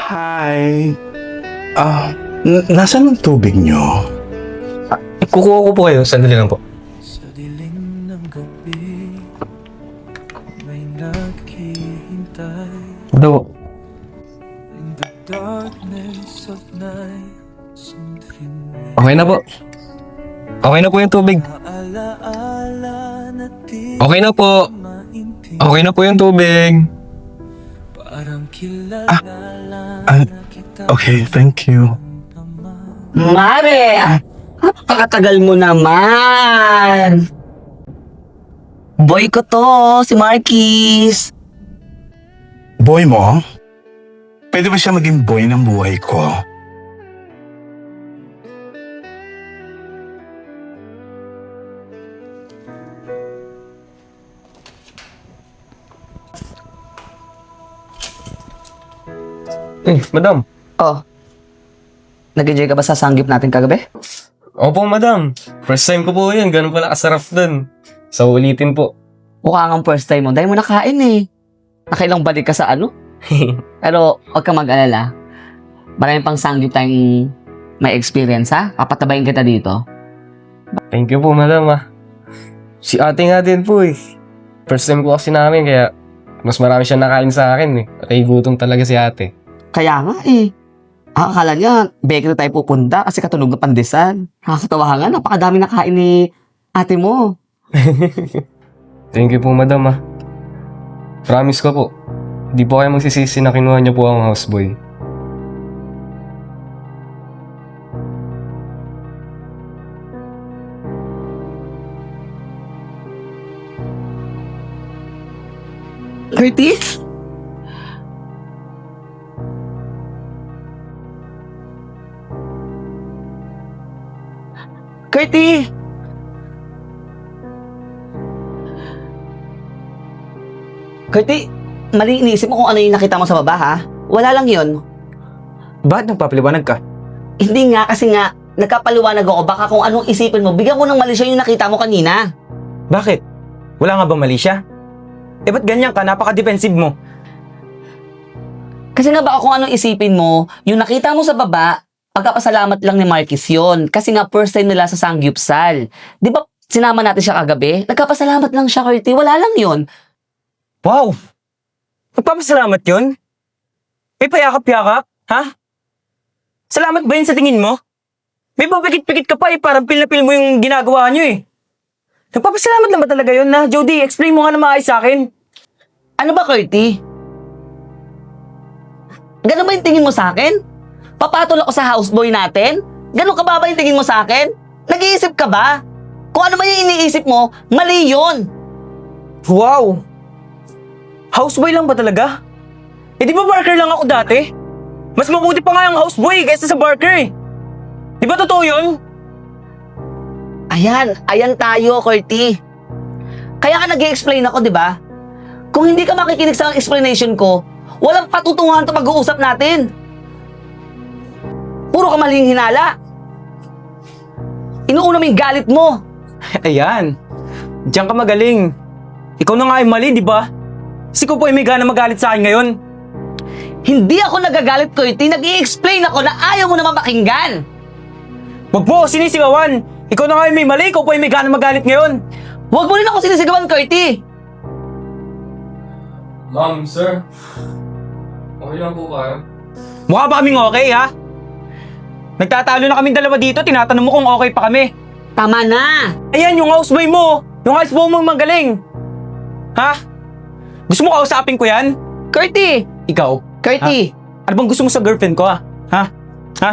Hi. Nasaan ang tubig nyo? Kukuha ko po kayo. Sandali lang po. Sa dilim ng gabi, may naghihintay. Daw. In the darkness of night, something Okay na po. Okay na po yung tubig. alaala na di Okay na po. maintindihan. Okay na po yung tubig. Parang kilala lang ah, na kita. Okay, thank you. Mare! Napakatagal mo naman! Boy ko to, si Marquis. Boy mo? Pwede ba siya maging boy ng buhay ko? Madam. Oh, nag-enjoy ka ba sa sanggip natin kagabi? Opo, madam. First time ko po yun. Ganun pala kasarap dun. So, ulitin po. Mukha kang first time mo, dahil mo nakain eh. Nakailang balik ka sa ano? Pero, huwag kang mag-alala. Marami pang sanggip tayong may experience ha. Papatabayin kita dito. Thank you po, madam Si ate nga din po eh. First time ko kasi namin kaya mas marami siya nakain sa akin eh. Nakigutom talaga si ate. Kaya nga eh. Akala niya, bakery tayo pupunta kasi katunog na pandesal. Nakakatawa nga, napakadami nakain ni ate mo. Thank you po, madam Promise ko po. Di po kayo magsisisi na kinuha niyo po ang houseboy. Curtis? Curtis! Curtis, mali iniisip mo kung ano yung nakita mo sa baba ha? Wala lang yun. Bakit nagpapaliwanag ka? Hindi nga kasi nga, nagkapaliwanag ako baka kung anong isipin mo, bigyan mo ng mali siya yung nakita mo kanina. Bakit? Wala nga ba mali siya? Eh ba't ganyan ka? Napaka-defensive mo. Kasi nga baka kung anong isipin mo, yung nakita mo sa baba, pagkapasalamat lang ni Marquis yun. Kasi nga first time nila sa Sangyupsal. Di ba sinama natin siya kagabi? Nagkapasalamat lang siya, Curtis. Wala lang yun. Wow! Magpapasalamat yun? May payakap-yakap? Ha? Salamat ba yun sa tingin mo? May papikit-pikit ka pa eh, parang pil na pil mo yung ginagawa nyo eh. Nagpapasalamat lang ba talaga yun na? Jody, explain mo nga na maayos sa akin. Ano ba, Curtis? Ganun ba yung tingin mo sa akin? Papatol ako sa houseboy natin? Ganun ka ba yung tingin mo sa akin? Nag-iisip ka ba? Kung ano man yung iniisip mo, mali yun. Wow! Houseboy lang ba talaga? Eh di ba barker lang ako dati? Mas mabuti pa nga yung houseboy kaysa sa barker eh. Di ba totoo yun? Ayan tayo, Curtis. Kaya ka nag-i-explain ako, di ba? Kung hindi ka makikinig sa explanation ko, walang patutunguhan sa pag-uusap natin. Puro ka maling hinala. Inuuna mo yung galit mo. Ayan. Diyan ka magaling. Ikaw na nga yung mali, di ba? Kasi ko po ay may gana magalit sa akin ngayon. Hindi ako nagagalit, Curtis. Nag-i-explain ako na ayaw mo naman pakinggan. Wag mo, sinisigawan. Ikaw na nga yung may mali, ikaw po ay may gana magalit ngayon. Huwag mo rin ako sinisigawan, Curtis. Ma'am, sir. Okay lang po kayo? Mukha ba kaming okay, ha? Nagtatalo na kaming dalawa dito, tinatanong mo kung okay pa kami. Tama na. Ayan, yung houseboy mo. Yung houseboy mo magaling. Ha? Gusto mo kausapin ko yan? Curtis. Ikaw? Curtis. Ano bang gusto mo sa girlfriend ko, ha? Ha?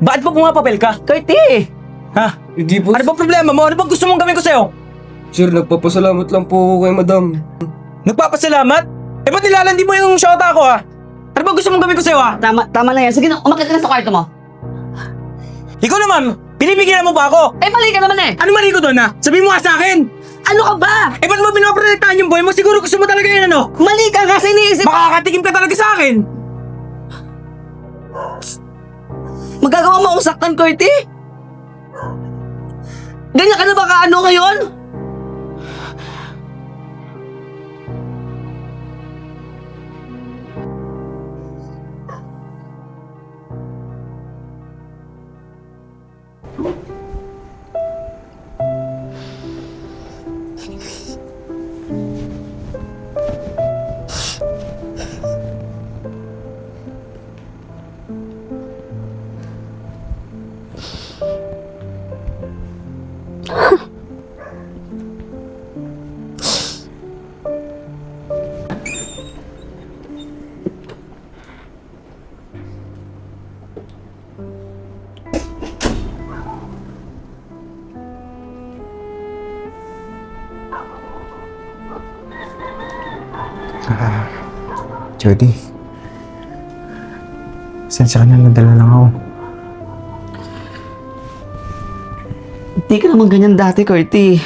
Bakit pa pumapapel ka? Curtis. Ha? Hindi po. Ano bang problema mo? Ano bang gusto mong gawin ko sa'yo? Sir, nagpapasalamat lang po ako kay madam. Nagpapasalamat? Eh ba't nilalandi mo yung shota ko, ha? Ano bang gusto mong gawin ko sa'yo, ha? Tama na yan. Sige na, umakit ka na sa kwarto mo. Ikaw naman, binibigyan mo ba ako? Eh, mali ka naman eh. Ano mali ko doon, ha? Sabihin mo nga sa akin! Ano ka ba? Eh ba't mo pinaprotektahan yung boy mo? Siguro gusto mo talaga yun, ano? Mali ka kasi iniisip. Makakatikim ka talaga sa akin! Magagawa mo akong saktan, Curtis? Ganyan ka na ba kaano ngayon? Jody. Sensya ka na, nadala lang ako. Hindi ka naman ganyan dati, Curty.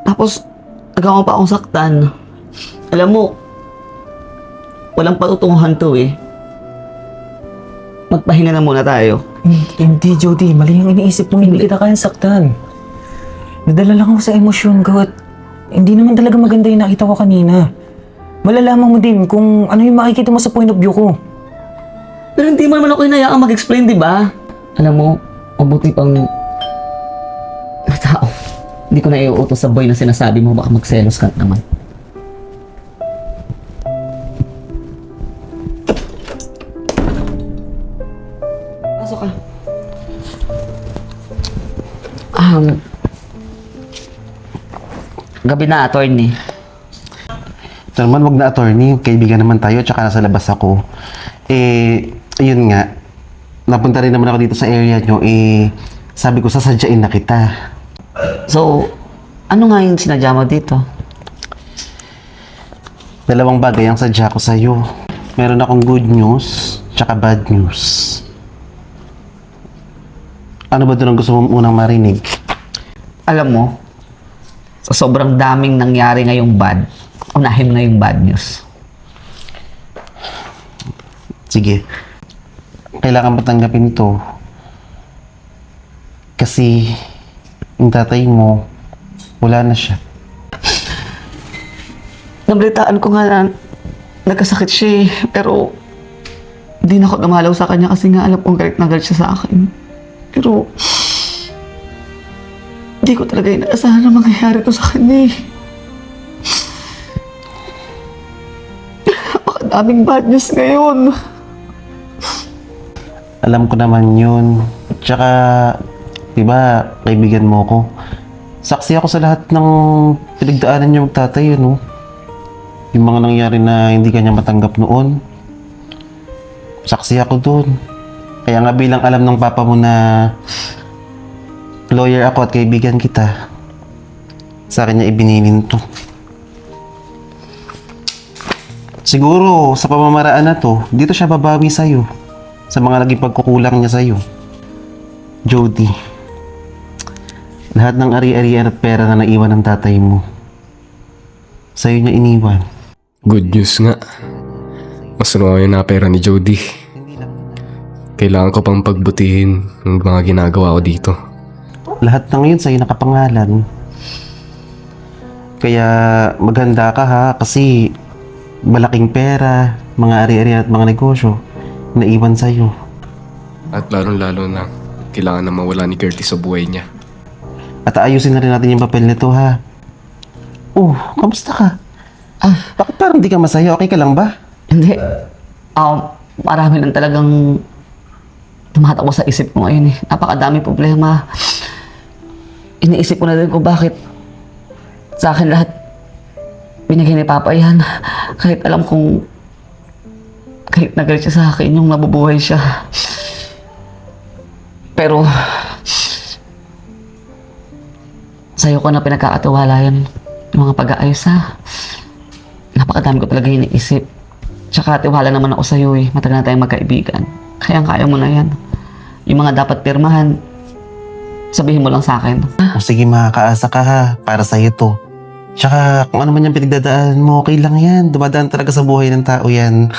Tapos, nagawa pa akong saktan. Alam mo, walang patutunguhan to eh. Magpahinga na muna tayo. Hindi, Jody. Mali yung iniisip mo. Hindi kita kayang saktan. Nadala lang ako sa emosyon ko at hindi naman talaga maganda yung nakita ko kanina. Malalaman mo din kung ano yung makikita mo sa point of view ko. Pero hindi mo naman ako hinayaang mag-explain, di ba? Alam mo, mabuti pang may tao. Hindi ko na iuutos sa boy na sinasabi mo, baka magselos ka naman. Pasok ka. Gabi na, attorney. Ito naman, wag na attorney. Kaibigan naman tayo, tsaka nasa labas ako. Ayun nga. Napunta rin naman ako dito sa area nyo. Sabi ko, sasadyain na kita. So, ano nga yung sinadya mo dito? Dalawang bagay ang sadya ko sa'yo. Meron akong good news, tsaka bad news. Ano ba doon ang gusto mo unang marinig? Alam mo, sa sobrang daming nangyari ngayong bad, unahin na yung bad news. Sige. Kailangan mo tanggapin to. Kasi, yung tatay mo, wala na siya. Nabalitaan ko nga na nagkasakit siya eh, pero hindi na ako dumalaw sa kanya kasi nga alam kong galit na galit siya sa akin. Pero hindi ko talaga inaasahan na mangyayari to sa kanya eh. Napakadaming bad news ngayon. Alam ko naman yun. Tsaka, diba, kaibigan mo ko. Saksi ako sa lahat ng pinagdaanan niya magtatay, no? Yung mga nangyari na hindi kanya matanggap noon. Saksi ako doon. Kaya nga bilang alam ng papa mo na lawyer ako at kaibigan kita, sa akin niya ibinilin to. Siguro, sa pamamaraan na to, dito siya babawi sa'yo. Sa mga naging pagkukulang niya sa'yo. Jody, lahat ng ari-arian at pera na naiwan ng tatay mo, sa'yo niya iniwan. Good news nga. Mas yung na pera ni Jody. Kailangan ko pang pagbutihin ang mga ginagawa ko dito. Lahat ng yun sa'yo nakapangalan. Kaya maghanda ka ha, kasi malaking pera, mga ari-arian at mga negosyo, naiwan sa'yo. At lalong-lalo na, kailangan na mawala ni Curtis sa buhay niya. At ayusin na rin natin yung papel nito ha. Oh, kamusta ka? Bakit parang di ka masaya? Okay ka lang ba? Hindi. Marami lang talagang tumatakbo sa isip ko ngayon eh. Napakadami problema. Iniisip ko na din kung bakit sa akin lahat binigay ni Papa yan. Kahit alam kong galit na galit siya sa akin yung nabubuhay siya. Pero sa'yo ko na pinagkakatiwala yan yung mga pag-aayos ha. Napakadami ko talaga iniisip. Tsaka tiwala naman ako sa'yo eh. Matagal na tayong magkaibigan. Kaya mo na yan. Yung mga dapat pirmahan, sabihin mo lang sa akin. O sige, makakaasa ka ha. Para sa'yo to. Tsaka kung ano man yung pinagdadaan mo, okay lang yan. Dumadaan talaga sa buhay ng tao yan.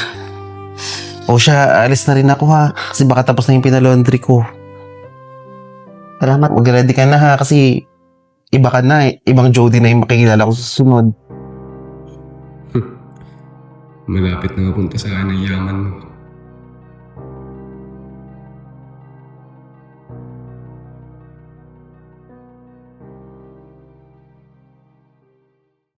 O siya, alis na rin ako ha. Kasi baka tapos na yung pinalaundry ko. Salamat. Mag-ready ka na ha. Kasi iba ka na eh. Ibang Jody na yung makikilala ko sa susunod. Malapit na punta sa akin ang yaman mo.